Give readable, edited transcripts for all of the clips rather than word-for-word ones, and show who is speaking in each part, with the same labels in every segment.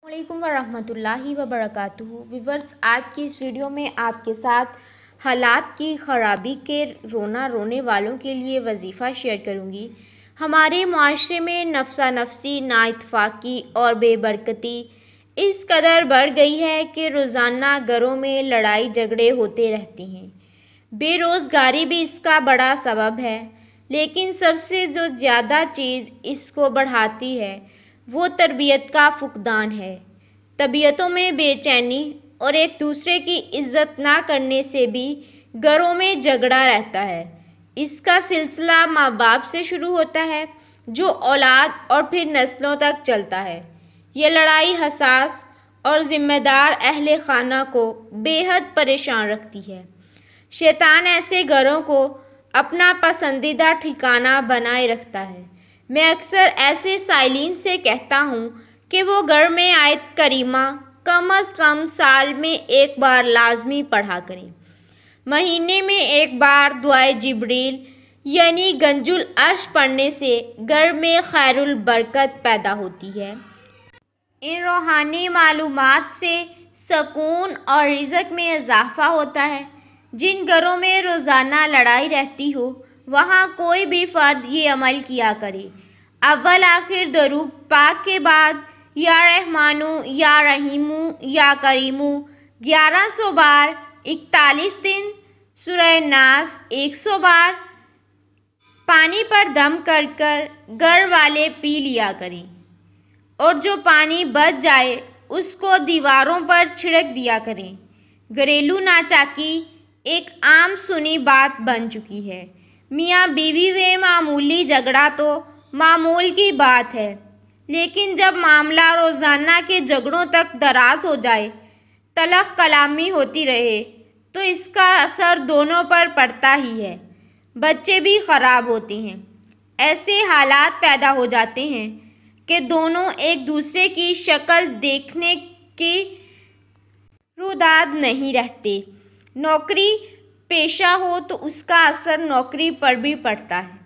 Speaker 1: अस्सलामुअलैकुम वरहमतुल्लाहि वबरकातुहू। व्यूअर्स, आज की इस वीडियो में आपके साथ हालात की ख़राबी के रोने वालों के लिए वजीफ़ा शेयर करूंगी। हमारे माशरे में नफसा नफसी, नाइतफाक़ी और बेबरकती इस कदर बढ़ गई है कि रोज़ाना घरों में लड़ाई झगड़े होते रहते हैं। बेरोज़गारी भी इसका बड़ा सबब है, लेकिन सबसे जो ज़्यादा चीज़ इसको बढ़ाती है वो तरबियत का फुकदान है। तबीयतों में बेचैनी और एक दूसरे की इज़्ज़त ना करने से भी घरों में झगड़ा रहता है। इसका सिलसिला माँ बाप से शुरू होता है, जो औलाद और फिर नस्लों तक चलता है। ये लड़ाई हसास और ज़िम्मेदार अहले खाना को बेहद परेशान रखती है। शैतान ऐसे घरों को अपना पसंदीदा ठिकाना बनाए रखता है। मैं अक्सर ऐसे साइलिन से कहता हूँ कि वो घर में आयत करीमा कम अज़ कम साल में एक बार लाजमी पढ़ा करें। महीने में एक बार दुआए जिब्रील यानी गंजुल अर्श पढ़ने से घर में खैरुल बरकत पैदा होती है। इन रूहानी मालूमात से सुकून और रिज़्क़ में इजाफ़ा होता है। जिन घरों में रोज़ाना लड़ाई रहती हो वहाँ कोई भी फ़र्द ये अमल किया करे। अव्वल आखिर दरूद पाक के बाद या रहमानु या रहीमु या करीमु 1100 बार, 41 दिन सूरह नास 100 बार पानी पर दम कर घर वाले पी लिया करें, और जो पानी बच जाए उसको दीवारों पर छिड़क दिया करें। घरेलू नाचाकी एक आम सुनी बात बन चुकी है। मियाँ बीवी में मामूली झगड़ा तो मामूल की बात है, लेकिन जब मामला रोज़ाना के झगड़ों तक दराज हो जाए, तलख कलामी होती रहे, तो इसका असर दोनों पर पड़ता ही है। बच्चे भी ख़राब होते हैं। ऐसे हालात पैदा हो जाते हैं कि दोनों एक दूसरे की शक्ल देखने की रुदाद नहीं रहते। नौकरी पेशा हो तो उसका असर नौकरी पर भी पड़ता है।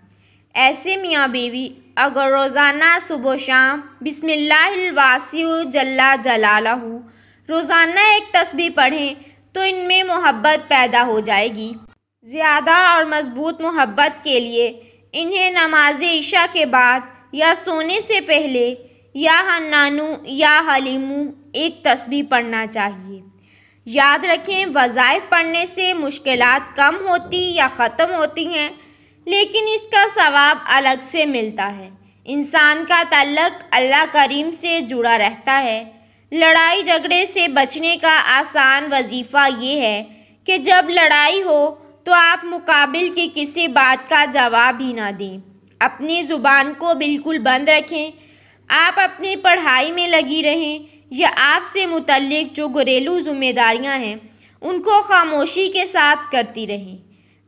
Speaker 1: ऐसे मियाँ बीवी अगर रोज़ाना सुबह शाम बिस्मिल्लाहिल वासिउ जल्ला जलालहू रोज़ाना एक तस्बीह पढ़ें तो इनमें मोहब्बत पैदा हो जाएगी। ज़्यादा और मज़बूत मोहब्बत के लिए इन्हें नमाज इशा के बाद या सोने से पहले या हन्नानु या हलीमु एक तस्बीह पढ़ना चाहिए। याद रखें, वज़ाइफ पढ़ने से मुश्किलात कम होती या ख़त्म होती हैं, लेकिन इसका सवाब अलग से मिलता है। इंसान का ताल्लुक़ अल्लाह करीम से जुड़ा रहता है। लड़ाई झगड़े से बचने का आसान वजीफ़ा ये है कि जब लड़ाई हो तो आप मुकाबिल की किसी बात का जवाब ही ना दें। अपनी ज़ुबान को बिल्कुल बंद रखें। आप अपनी पढ़ाई में लगी रहें या आपसे मुतल्लिक जो घरेलू ज़िम्मेदारियाँ हैं उनको खामोशी के साथ करती रहें।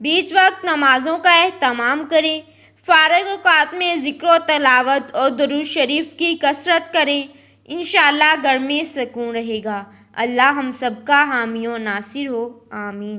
Speaker 1: बीच वक्त नमाज़ों का एहतमाम करें। फ़ारिग औक़ात में ज़िक्र व तिलावत और दुरूद शरीफ की कसरत करें। इंशाअल्लाह घर में सुकून रहेगा। अल्लाह हम सबका हामी व नासिर हो। आमीन।